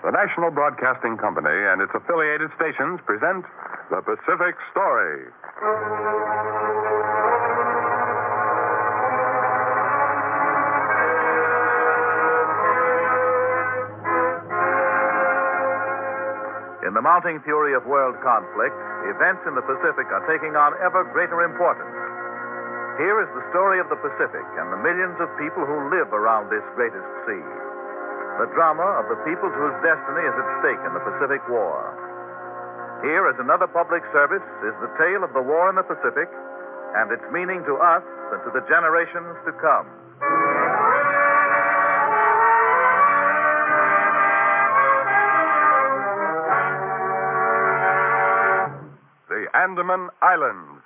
The National Broadcasting Company and its affiliated stations present The Pacific Story. In the mounting fury of world conflict, events in the Pacific are taking on ever greater importance. Here is the story of the Pacific and the millions of people who live around this greatest sea. The drama of the peoples whose destiny is at stake in the Pacific War. Here, as another public service, is the tale of the war in the Pacific and its meaning to us and to the generations to come. The Andaman Islands.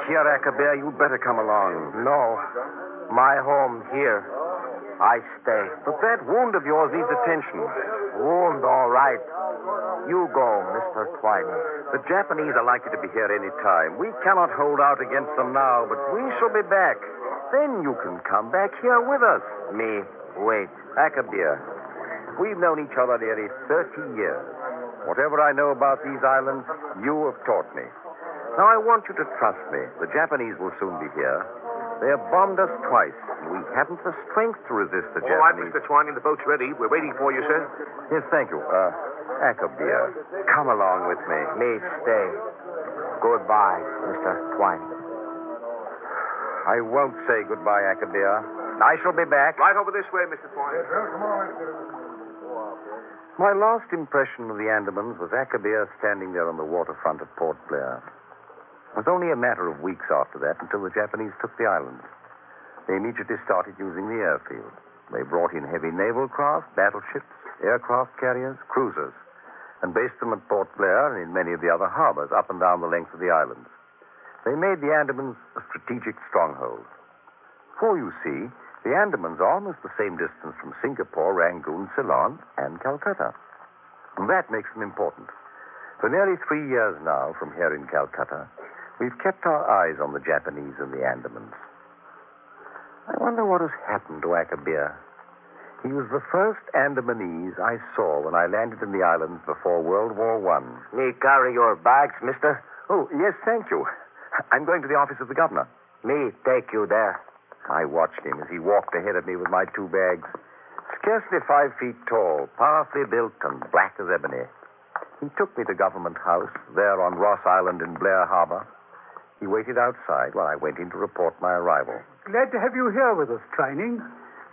Here, Akabir, you'd better come along. No. My home here. I stay. But that wound of yours needs attention. Wound, all right. You go, Mr. Twining. The Japanese are likely to be here any time. We cannot hold out against them now, but we shall be back. Then you can come back here with us. Me? Wait. Akabir, we've known each other nearly 30 years. Whatever I know about these islands, you have taught me. Now, I want you to trust me. The Japanese will soon be here. They have bombed us twice, and we haven't the strength to resist the Japanese. All right, Mr. Twining, the boat's ready. We're waiting for you, sir. Yes, thank you. Akabir, come along with me. Me stay. Goodbye, Mr. Twining. I won't say goodbye, Akabir. I shall be back. Right over this way, Mr. Twining. Yes, sir. Come on. My last impression of the Andamans was Akabir standing there on the waterfront at Port Blair. It was only a matter of weeks after that until the Japanese took the island. They immediately started using the airfield. They brought in heavy naval craft, battleships, aircraft carriers, cruisers, and based them at Port Blair and in many of the other harbors up and down the length of the islands. They made the Andamans a strategic stronghold. For you see, the Andamans are almost the same distance from Singapore, Rangoon, Ceylon, and Calcutta. And that makes them important. For nearly 3 years now, from here in Calcutta, we've kept our eyes on the Japanese and the Andamans. I wonder what has happened to Akabir. He was the first Andamanese I saw when I landed in the islands before World War I. Me carry your bags, mister? Oh, yes, thank you. I'm going to the office of the governor. Me take you there. I watched him as he walked ahead of me with my 2 bags. Scarcely 5 feet tall, powerfully built, and black as ebony. He took me to Government House, there on Ross Island in Blair Harbor. He waited outside while I went in to report my arrival. Glad to have you here with us, Twining.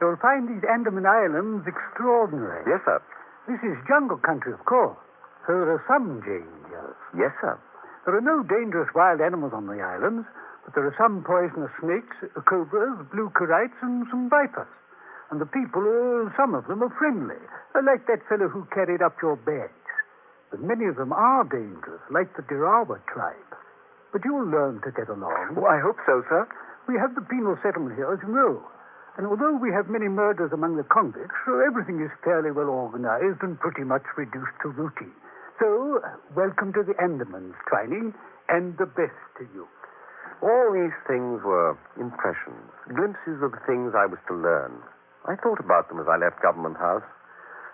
You'll find these Andaman Islands extraordinary. Yes, sir. This is jungle country, of course. So there are some dangers. Yes, sir. There are no dangerous wild animals on the islands, but there are some poisonous snakes, cobras, blue karites, and some vipers. And the people, some of them are friendly, like that fellow who carried up your bags. But many of them are dangerous, like the Dirawa tribe. But you'll learn to get along. Oh, I hope so, sir. We have the penal settlement here, as you know. And although we have many murders among the convicts, everything is fairly well organized and pretty much reduced to routine. So, welcome to the Andamans, Twining, and the best to you. All these things were impressions, glimpses of the things I was to learn. I thought about them as I left Government House.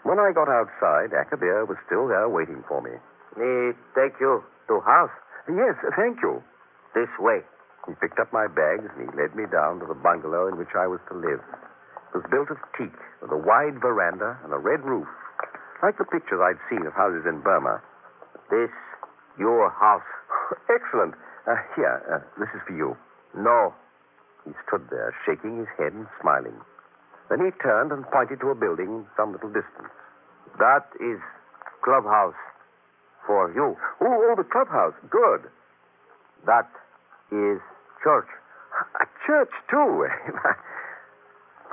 When I got outside, Akabir was still there waiting for me. Me take you to house? Yes, thank you. This way. He picked up my bags and he led me down to the bungalow in which I was to live. It was built of teak with a wide veranda and a red roof, like the pictures I'd seen of houses in Burma. This your house? Excellent. Here, this is for you. No. He stood there, shaking his head and smiling. Then he turned and pointed to a building some little distance. That is clubhouse for you. Oh, the clubhouse. Good. That is church. A church, too.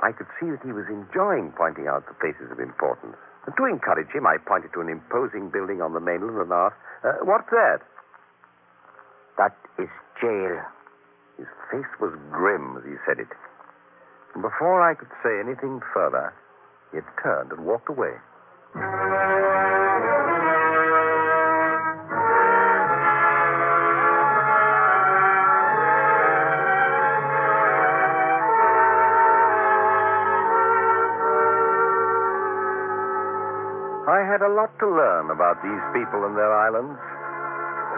I could see that he was enjoying pointing out the places of importance. To encourage him, I pointed to an imposing building on the mainland and asked, what's that? That is jail. His face was grim as he said it. And before I could say anything further, he had turned and walked away. I had a lot to learn about these people and their islands.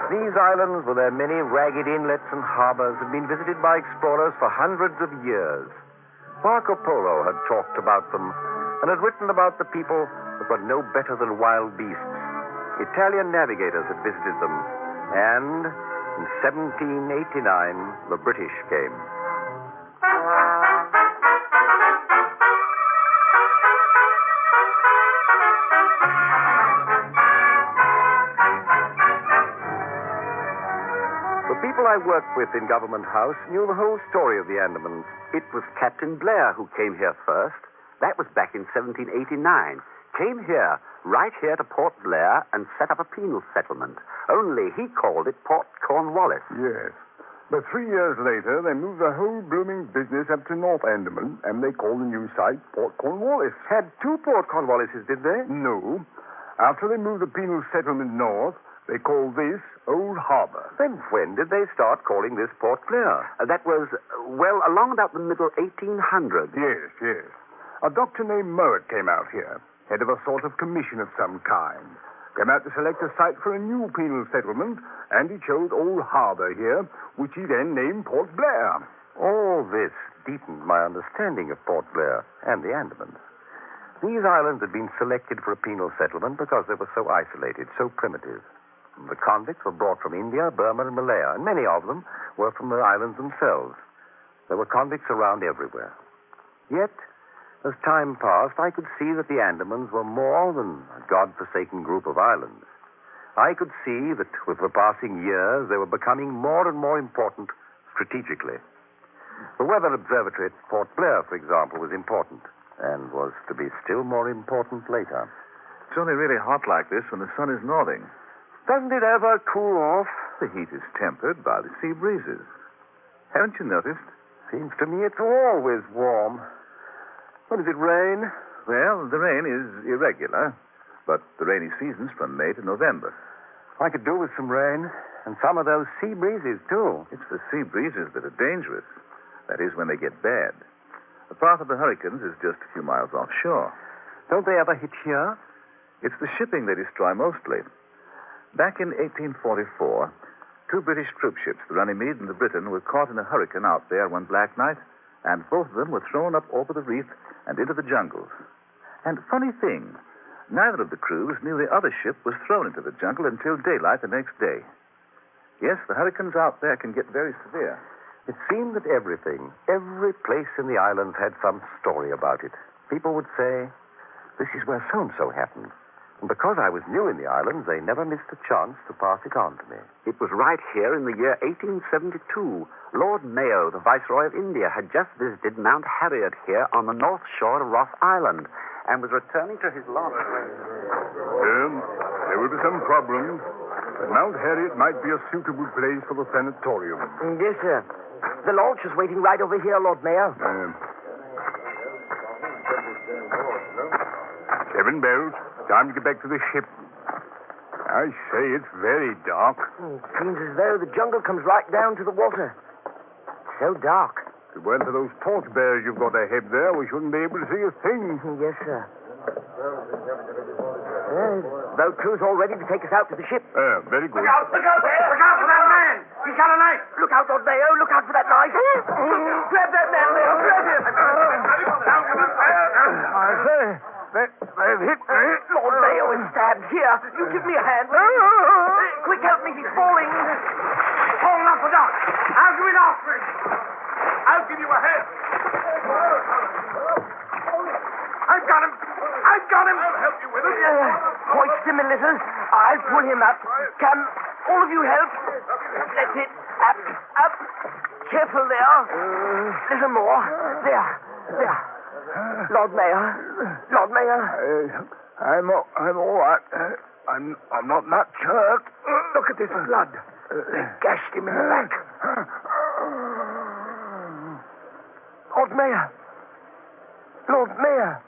These islands, with their many ragged inlets and harbors, had been visited by explorers for hundreds of years. Marco Polo had talked about them and had written about the people that were no better than wild beasts. Italian navigators had visited them, and in 1789, the British came. The people I worked with in Government House knew the whole story of the Andamans. It was Captain Blair who came here first. That was back in 1789. Came here, right here to Port Blair, and set up a penal settlement. Only he called it Port Cornwallis. Yes. But 3 years later, they moved the whole blooming business up to North Andaman, and they called the new site Port Cornwallis. Had two Port Cornwallises, did they? No. After they moved the penal settlement north, they called this Old Harbor. Then when did they start calling this Port Blair? That was, well, along about the middle 1800s. Yes, yes. A doctor named Mowat came out here, head of a sort of commission of some kind. Came out to select a site for a new penal settlement, and he chose Old Harbor here, which he then named Port Blair. All this deepened my understanding of Port Blair and the Andamans. These islands had been selected for a penal settlement because they were so isolated, so primitive. The convicts were brought from India, Burma, and Malaya, and many of them were from the islands themselves. There were convicts around everywhere. Yet, as time passed, I could see that the Andamans were more than a god-forsaken group of islands. I could see that with the passing years, they were becoming more and more important strategically. The weather observatory at Port Blair, for example, was important, and was to be still more important later. It's only really hot like this when the sun is northing. Doesn't it ever cool off? The heat is tempered by the sea breezes. Haven't you noticed? Seems to me it's always warm. When does it rain? Well, the rain is irregular, but the rainy season's from May to November. I could do with some rain, and some of those sea breezes, too. It's the sea breezes that are dangerous. That is, when they get bad. The path of the hurricanes is just a few miles offshore. Don't they ever hit here? It's the shipping they destroy mostly. Back in 1844, two British troop ships, the Runnymede and the Briton, were caught in a hurricane out there one black night, and both of them were thrown up over the reef and into the jungles. And funny thing, neither of the crews knew the other ship was thrown into the jungle until daylight the next day. Yes, the hurricanes out there can get very severe. It seemed that every place in the islands had some story about it. People would say, this is where so-and-so happened. And because I was new in the islands, they never missed a chance to pass it on to me. It was right here in the year 1872. Lord Mayo, the Viceroy of India, had just visited Mount Harriet here on the north shore of Ross Island and was returning to his lodge. There will be some problems, but Mount Harriet might be a suitable place for the sanatorium. Yes, sir. The launch is waiting right over here, Lord Mayor. 7 bells. Time to get back to the ship. I say, it's very dark. It seems as though the jungle comes right down to the water. So dark. If it weren't for those torch bearers you've got ahead there, we shouldn't be able to see a thing. Yes, sir. Boat crew's all ready to take us out to the ship. Very good. Look out there! Look out for that man! He's got a knife! Look out, Lord Mayo! Look out for that knife! Grab that man, Mayo! Grab him! I say, they've hit me. Lord Mayo is stabbed. Here, you give me a hand. Quick, help me, he's falling. Falling off the dock. I'll give it off. I'll give you a hand. I've got him. I'll help you with it. Hoist him a little. I'll pull him up. Can all of you help? That's it. Up. Careful there. Little more. There. Lord Mayor. I'm all right. I'm not much hurt. Look at this blood. They gashed him in the back. Lord Mayor. Lord Mayor.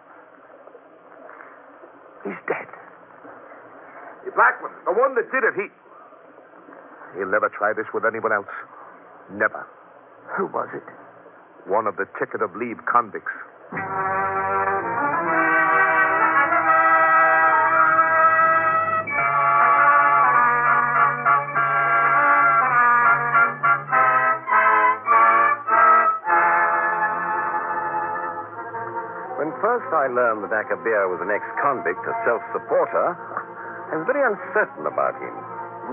He's dead. The Blackman, the one that did it, he'll never try this with anyone else. Never. Who was it? One of the ticket of leave convicts. When first I learned that Akabir was an ex-convict, a self-supporter, I was very uncertain about him.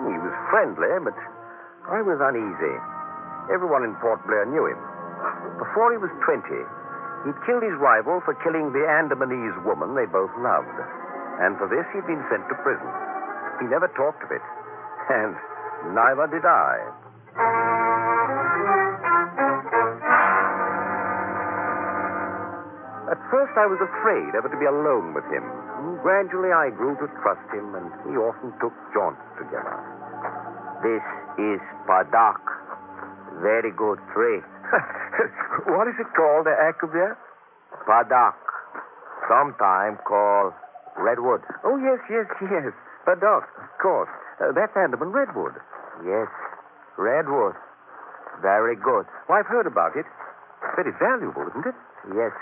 He was friendly, but I was uneasy. Everyone in Port Blair knew him. Before he was 20, he'd killed his rival for killing the Andamanese woman they both loved. And for this, he'd been sent to prison. He never talked of it. And neither did I. At first, I was afraid ever to be alone with him. Gradually, I grew to trust him, and we often took jaunts together. This is Padak. Very good tree. What is it called, Akabir? Padak. Sometimes called redwood. Oh, yes. Padak, of course. That's Andaman redwood. Yes, redwood. Very good. Well, I've heard about it. Very valuable, isn't it? Yes.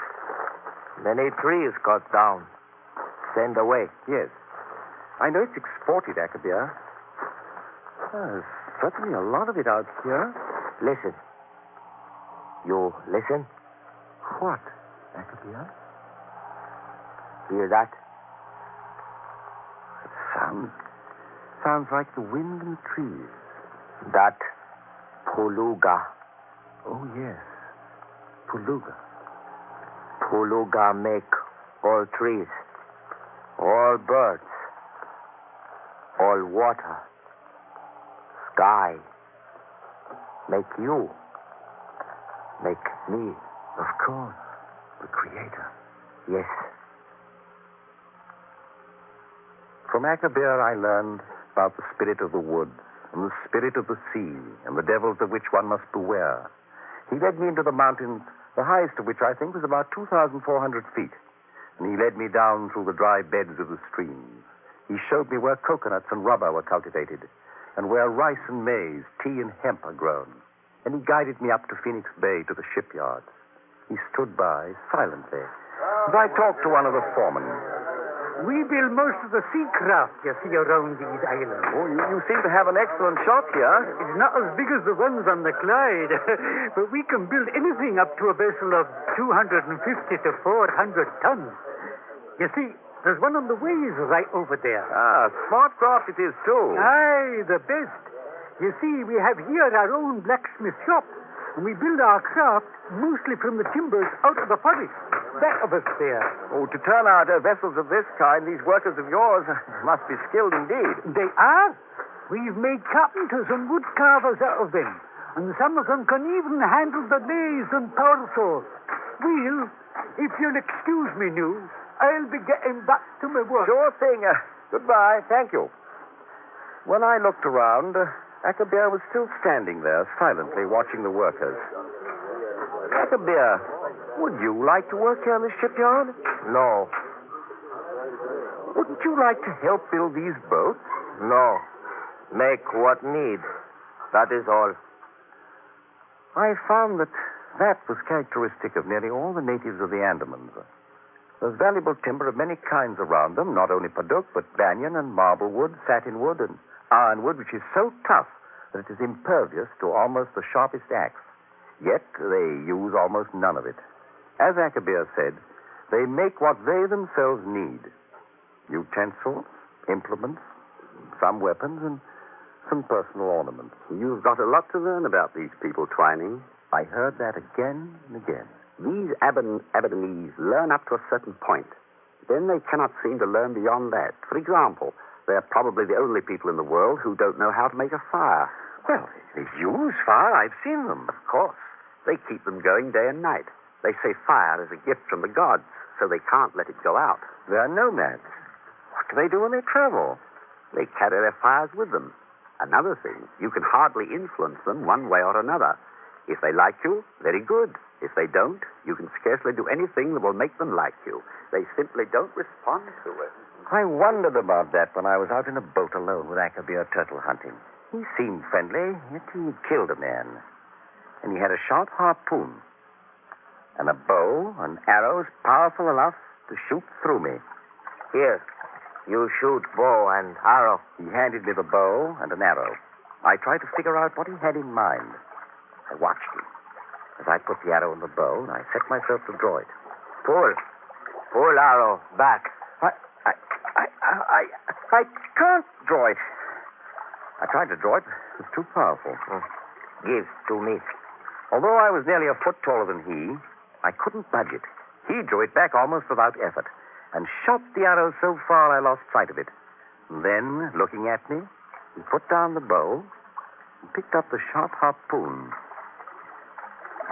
Many trees cut down. Send away. Yes. I know it's exported, Akabir. There's certainly a lot of it out here. Listen. You listen? What, Akabir? Hear that? It sounds like the wind in the trees. That Puluga. Oh, yes. Puluga. Puluga make all trees, all birds, all water, sky. Make you. Make me. Of course. The Creator. Yes. From Akabir, I learned about the spirit of the woods and the spirit of the sea and the devils of which one must beware. He led me into the mountains, the highest of which I think was about 2,400 feet. And he led me down through the dry beds of the streams. He showed me where coconuts and rubber were cultivated, and where rice and maize, tea and hemp are grown. And he guided me up to Phoenix Bay to the shipyards. He stood by silently as I talked to one of the foremen. We build most of the sea craft you see around these islands. Oh, you seem to have an excellent shop here. It's not as big as the ones on the Clyde, but we can build anything up to a vessel of 250 to 400 tons. You see, there's one on the ways right over there. Ah, smart craft it is, too. Aye, the best. You see, we have here our own blacksmith shop, and we build our craft mostly from the timbers out of the forest. Back of us there. Oh, to turn out vessels of this kind, these workers of yours must be skilled indeed. They are. We've made carpenters and wood carvers out of them, and some of them can even handle the lathes and power saws. Well, if you'll excuse me now, I'll be getting back to my work. Sure thing. Goodbye. Thank you. When I looked around, Akabir was still standing there, silently watching the workers. Akabir, would you like to work here in the shipyard? No. Wouldn't you like to help build these boats? No. Make what need. That is all. I found that was characteristic of nearly all the natives of the Andamans. There's valuable timber of many kinds around them, not only paduk, but banyan and marble wood, satin wood, and ironwood, which is so tough that it is impervious to almost the sharpest axe. Yet they use almost none of it. As Akabir said, they make what they themselves need. Utensils, implements, some weapons, and some personal ornaments. You've got a lot to learn about these people, Twining. I heard that again and again. These Abadanese learn up to a certain point. Then they cannot seem to learn beyond that. For example, they're probably the only people in the world who don't know how to make a fire. Well, they use fire. I've seen them. Of course. They keep them going day and night. They say fire is a gift from the gods, so they can't let it go out. They're nomads. What do they do when they travel? They carry their fires with them. Another thing, you can hardly influence them one way or another. If they like you, very good. If they don't, you can scarcely do anything that will make them like you. They simply don't respond to it. I wondered about that when I was out in a boat alone with Akabir turtle hunting. He seemed friendly, yet he'd killed a man. And he had a sharp harpoon. And a bow and arrows powerful enough to shoot through me. Here, you shoot bow and arrow. He handed me the bow and an arrow. I tried to figure out what he had in mind. I watched him as I put the arrow in the bow, and I set myself to draw it. Pull arrow back. I can't draw it. I tried to draw it. It was too powerful. Give to me. Although I was nearly a foot taller than he, I couldn't budge it. He drew it back almost without effort and shot the arrow so far I lost sight of it. And then, looking at me, he put down the bow and picked up the sharp harpoon.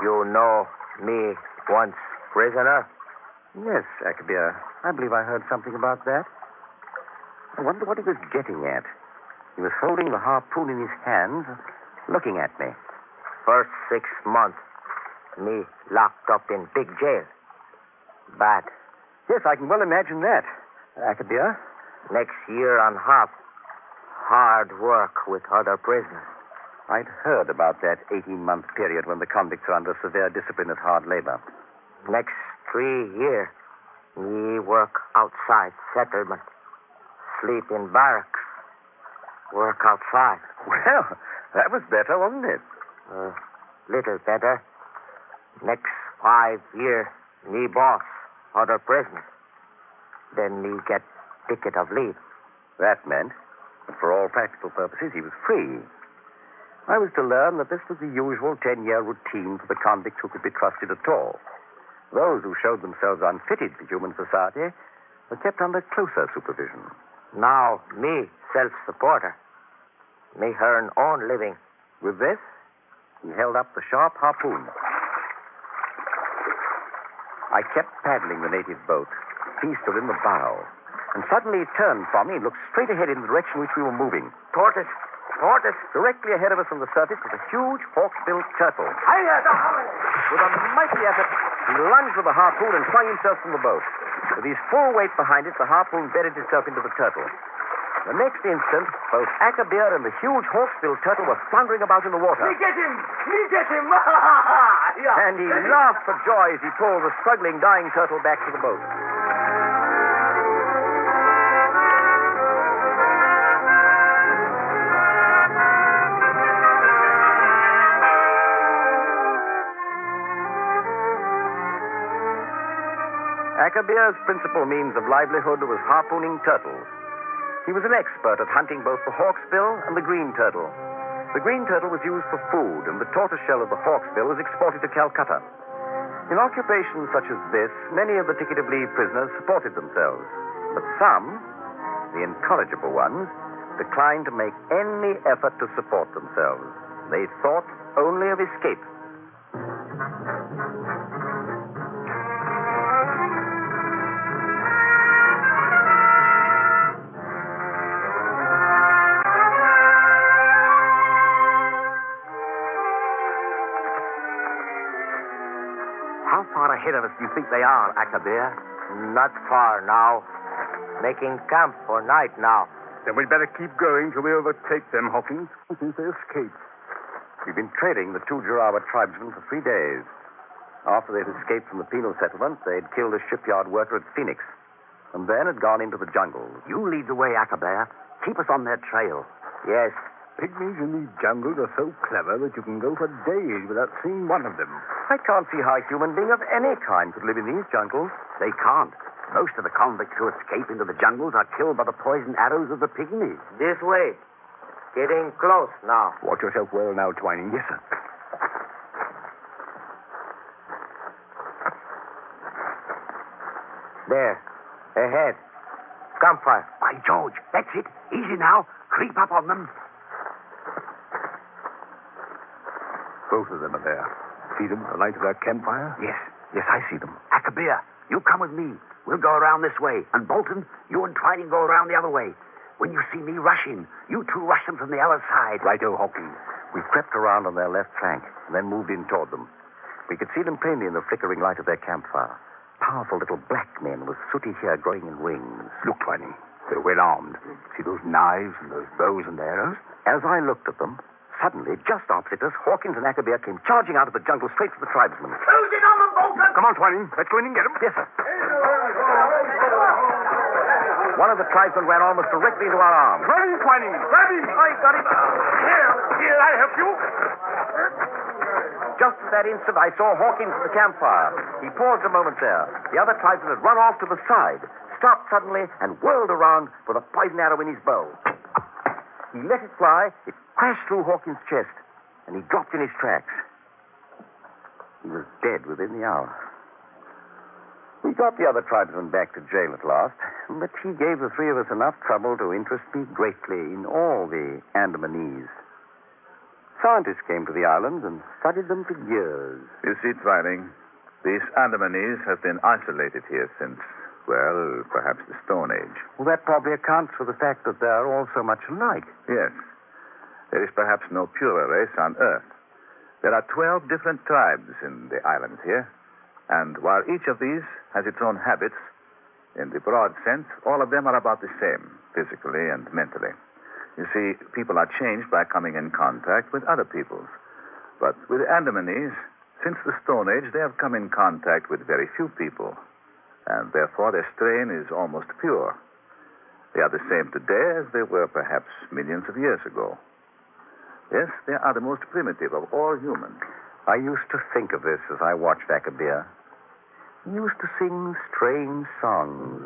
You know me once prisoner? Yes, Akabir. I believe I heard something about that. I wonder what he was getting at. He was holding the harpoon in his hands, looking at me. First 6 months, me locked up in big jail. Bad. Yes, I can well imagine that, Akabir. Next year and half, hard work with other prisoners. I'd heard about that 18-month period when the convicts are under severe discipline at hard labor. Next 3 years, me work outside settlement. Sleep in barracks. Work outside. Well, that was better, wasn't it? Little better. Next 5 years, me boss, other prisoners. Then me get ticket of leave. That meant that for all practical purposes, he was free. I was to learn that this was the usual 10-year routine for the convicts who could be trusted at all. Those who showed themselves unfitted for human society were kept under closer supervision. Now, me self-supporter. Me earn own living. With this, he held up the sharp harpoon. I kept paddling the native boat. He stood in the bow. And suddenly he turned from me and looked straight ahead in the direction which we were moving. Tortoise. Directly ahead of us on the surface was a huge hawk-billed turtle. Hiya! With a mighty effort, he lunged with the harpoon and flung himself from the boat. With his full weight behind it, the harpoon buried itself into the turtle. The next instant, both Akabir and the huge hawksbill turtle were floundering about in the water. Me get him! And he laughed for joy as he pulled the struggling, dying turtle back to the boat. Akabir's principal means of livelihood was harpooning turtles. He was an expert at hunting both the hawksbill and the green turtle. The green turtle was used for food, and the tortoiseshell of the hawksbill was exported to Calcutta. In occupations such as this, many of the ticket of leave prisoners supported themselves. But some, the incorrigible ones, declined to make any effort to support themselves. They thought only of escape. How far ahead of us do you think they are, Akabir? Not far now. Making camp for night now. Then we'd better keep going till we overtake them, Hawkins. Since they escaped. We've been trailing the two Jurawa tribesmen for 3 days. After they'd escaped from the penal settlement, they'd killed a shipyard worker at Phoenix, and then had gone into the jungle. You lead the way, Akabir. Keep us on their trail. Yes. Pygmies in these jungles are so clever that you can go for days without seeing one of them. I can't see how a human being of any kind could live in these jungles. They can't. Most of the convicts who escape into the jungles are killed by the poisoned arrows of the pygmies. This way. Getting close now. Watch yourself well now, Twining. Yes, sir. There. Ahead. Campfire. By George, that's it. Easy now. Creep up on them. Both of them are there. See them, the light of their campfire? Yes, I see them. Akabir, you come with me. We'll go around this way. And Bolton, you and Twining go around the other way. When you see me rush in, you two rush them from the other side. Righto, Hawkins. We crept around on their left flank and then moved in toward them. We could see them plainly in the flickering light of their campfire. Powerful little black men with sooty hair growing in rings. Look, Twining. They're well armed. See those knives and those bows and arrows? As I looked at them, suddenly, just opposite us, Hawkins and Akabir came charging out of the jungle straight for the tribesmen. Close in on them, Bolton! Come on, Twining. Let's go in and get them. Yes, sir. One of the tribesmen ran almost directly into our arms. Grab him, Twining. Grab him. I got him. Here, I help you. Just at that instant, I saw Hawkins at the campfire. He paused a moment there. The other tribesman had run off to the side, stopped suddenly, and whirled around with a poison arrow in his bow. He let it fly. It crashed through Hawkins' chest, and he dropped in his tracks. He was dead within the hour. We got the other tribesman back to jail at last, but he gave the three of us enough trouble to interest me greatly in all the Andamanese. Scientists came to the islands and studied them for years. You see, Twining, these Andamanese have been isolated here since, well, perhaps the Stone Age. Well, that probably accounts for the fact that they're all so much alike. Yes. There is perhaps no purer race on Earth. There are 12 different tribes in the islands here, and while each of these has its own habits, in the broad sense, all of them are about the same, physically and mentally. You see, people are changed by coming in contact with other peoples. But with the Andamanese, since the Stone Age, they have come in contact with very few people, and therefore their strain is almost pure. They are the same today as they were perhaps millions of years ago. Yes, they are the most primitive of all humans. I used to think of this as I watched Akabir. He used to sing strange songs,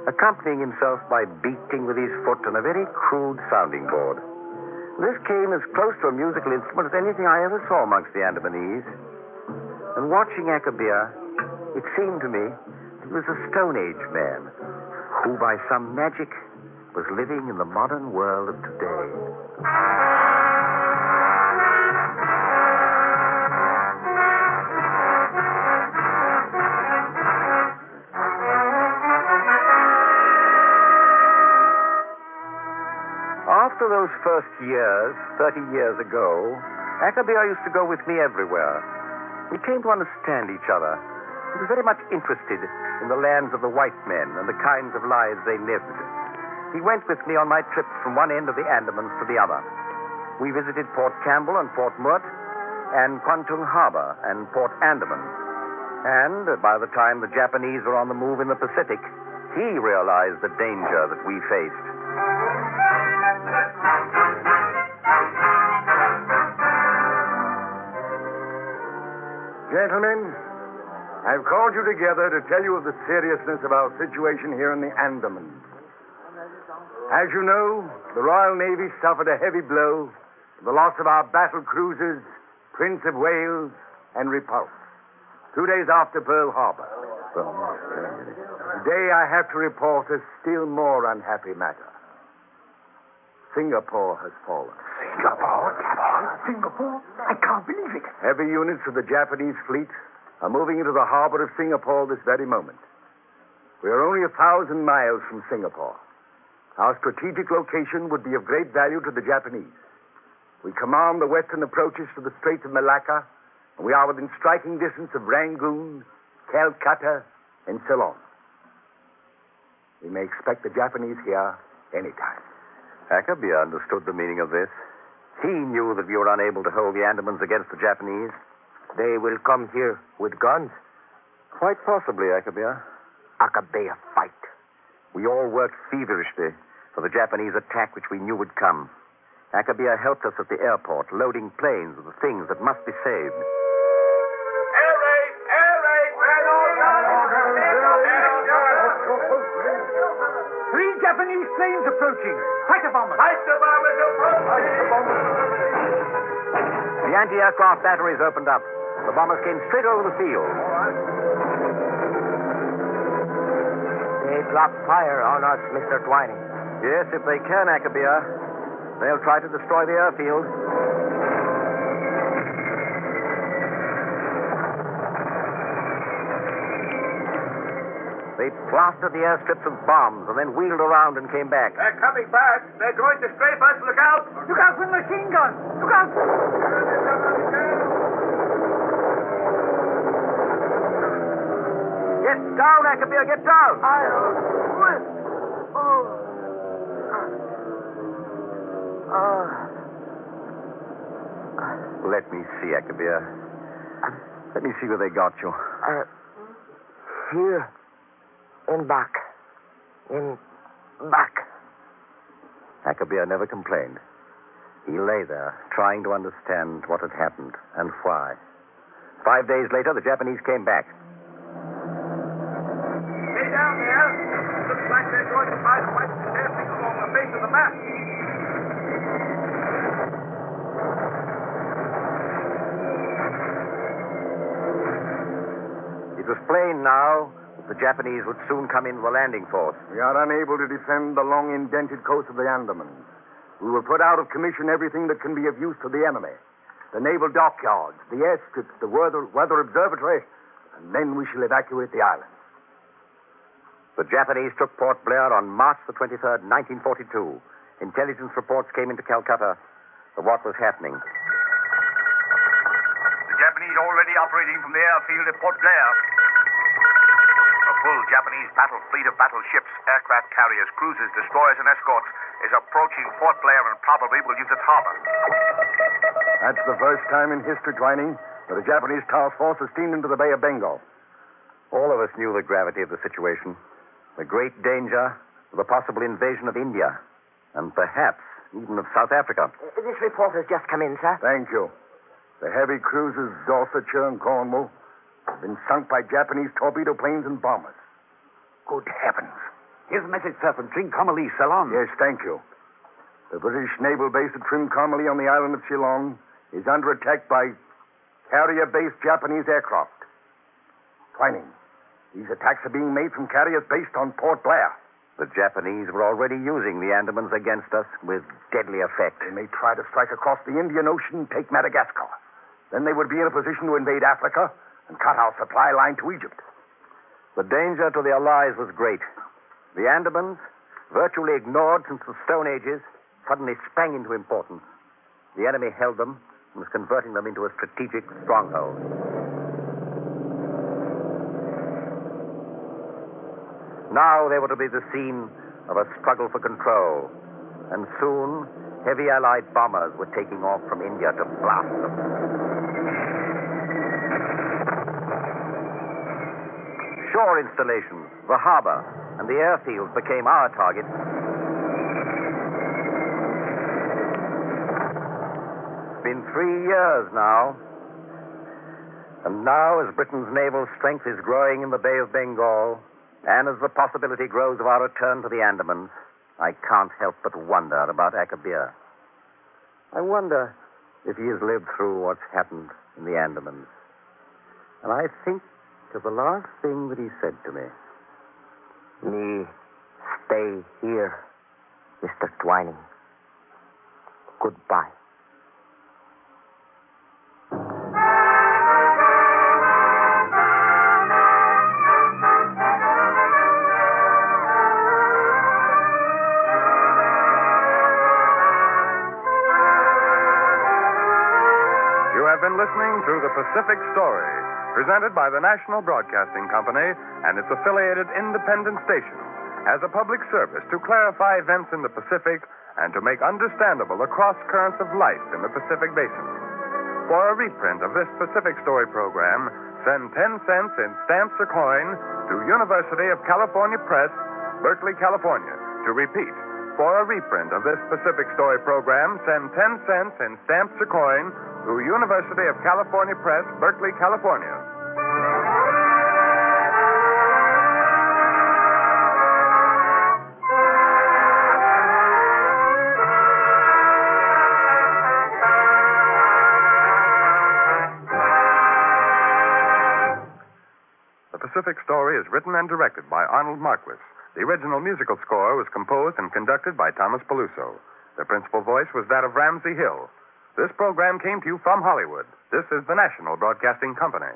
accompanying himself by beating with his foot on a very crude sounding board. This came as close to a musical instrument as anything I ever saw amongst the Andamanese. And watching Akabir, it seemed to me he was a Stone Age man who, by some magic, was living in the modern world of today. After those first years, 30 years ago, Akabir used to go with me everywhere. We came to understand each other. He was very much interested in the lands of the white men and the kinds of lives they lived. He went with me on my trips from one end of the Andamans to the other. We visited Port Campbell and Port Murt, and Kwantung Harbor and Port Andaman. And by the time the Japanese were on the move in the Pacific, he realized the danger that we faced. Gentlemen, I've called you together to tell you of the seriousness of our situation here in the Andaman. As you know, the Royal Navy suffered a heavy blow, the loss of our battle cruisers, Prince of Wales, and Repulse, 2 days after Pearl Harbor. Today I have to report a still more unhappy matter. Singapore has fallen. Singapore? I can't believe it. Heavy units of the Japanese fleet are moving into the harbor of Singapore this very moment. We are only 1,000 miles from Singapore. Our strategic location would be of great value to the Japanese. We command the western approaches to the Straits of Malacca, and we are within striking distance of Rangoon, Calcutta, and Ceylon. We may expect the Japanese here anytime. Akabir understood the meaning of this. He knew that we were unable to hold the Andamans against the Japanese. They will come here with guns. Quite possibly, Akabir. Akabir fight. We all worked feverishly for the Japanese attack which we knew would come. Akabir helped us at the airport, loading planes with the things that must be saved. Air raid! Air raid! Three Japanese planes approaching. Fighter bombers. Fighter bombers approaching! The anti-aircraft batteries opened up. The bombers came straight over the field. They drop fire on us, Mr. Twining. Yes, if they can, Akabir. They'll try to destroy the airfield. They plastered the airstrips with bombs and then wheeled around and came back. They're coming back. They're going to strafe us. Look out! Look out for the machine gun! Look out! Get down, Akabir, get down! Let me see, Akabir. Let me see where they got you. Here. In back. In back. Akabir never complained. He lay there, trying to understand what had happened and why. 5 days later, the Japanese came back. Stay down there. Looks like they're going to try to wipe the dancing along the face of the map. It was plain now that the Japanese would soon come in with the landing force. We are unable to defend the long indented coast of the Andamans. We will put out of commission everything that can be of use to the enemy. The naval dockyards, the airstrips, the weather observatory, and then we shall evacuate the island. The Japanese took Port Blair on March the 23rd, 1942. Intelligence reports came into Calcutta of what was happening. The Japanese already operating from the airfield at Port Blair. A full Japanese battle fleet of battleships, aircraft carriers, cruisers, destroyers, and escorts is approaching Port Blair and probably will use its harbor. That's the first time in history, Twining, that a Japanese task force has steamed into the Bay of Bengal. All of us knew the gravity of the situation, the great danger of the possible invasion of India, and perhaps even of South Africa. This report has just come in, sir. Thank you. The heavy cruisers Dorsetshire and Cornwall have been sunk by Japanese torpedo planes and bombers. Good heavens. Here's a message, sir, from Trincomalee, Ceylon. Yes, thank you. The British naval base at Trincomalee on the island of Ceylon is under attack by carrier-based Japanese aircraft. Twining, these attacks are being made from carriers based on Port Blair. The Japanese were already using the Andamans against us with deadly effect. They may try to strike across the Indian Ocean and take Madagascar. Then they would be in a position to invade Africa and cut our supply line to Egypt. The danger to the Allies was great. The Andamans, virtually ignored since the Stone Ages, suddenly sprang into importance. The enemy held them and was converting them into a strategic stronghold. Now they were to be the scene of a struggle for control, and soon heavy Allied bombers were taking off from India to blast them. Shore installations, the harbor, and the airfields became our target. It's been 3 years now. And now, as Britain's naval strength is growing in the Bay of Bengal, and as the possibility grows of our return to the Andamans, I can't help but wonder about Akabir. I wonder if he has lived through what's happened in the Andamans. And I think of the last thing that he said to me. Me stay here, Mr. Twining. Goodbye. You have been listening to The Pacific Story, presented by the National Broadcasting Company and its affiliated independent stations as a public service to clarify events in the Pacific and to make understandable the cross currents of life in the Pacific Basin. For a reprint of this Pacific Story program, send 10 cents in stamps or coin to University of California Press, Berkeley, California. To repeat, for a reprint of this Pacific Story program, send 10 cents in stamps or coin to University of California Press, Berkeley, California. The Pacific Story is written and directed by Arnold Marquis. The original musical score was composed and conducted by Thomas Peluso. The principal voice was that of Ramsey Hill. This program came to you from Hollywood. This is the National Broadcasting Company.